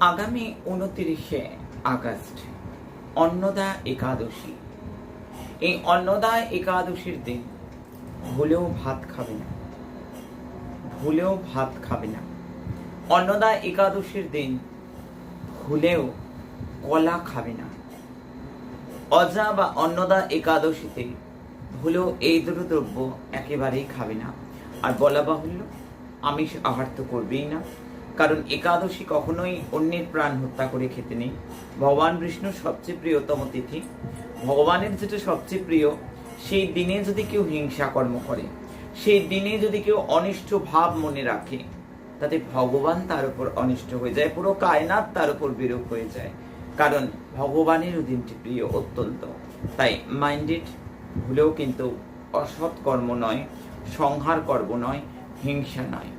আগামী 29শে আগস্ট অন্নদা একাদশী। এই অন্নদা একাদশীর দিন ভুলেও ভাত খাবে না, ভুলেও ভাত খাবে না। অন্নদা একাদশীর দিন ভুলেও কলা খাবে না। অজা বা অন্নদা একাদশীতে ভুলেও এই দুটো দ্রব্য একেবারেই খাবে না। আর বলা বাহুল্য, আমিষ আহার তো করবেই না, কারণ একাদশী কখনোই অন্যের প্রাণ হত্যা করে খেতে নেই। ভগবান বিষ্ণুর সবচেয়ে প্রিয়তম তিথি, ভগবানের যেটা সবচেয়ে প্রিয়, সেই দিনে যদি কেউ হিংসা কর্ম করে, সেই দিনে যদি কেউ অনিষ্ট ভাব মনে রাখে, তাতে ভগবান তার উপর অনিষ্ট হয়ে যায়, পুরো কায়নাত তার উপর বিরূপ হয়ে যায়। কারণ ভগবানের দিনটি প্রিয় অত্যন্ত। তাই মাইন্ডেড, ভুলেও কিন্তু অসৎ কর্ম নয়, সংহার কর্ম নয়, হিংসা নয়।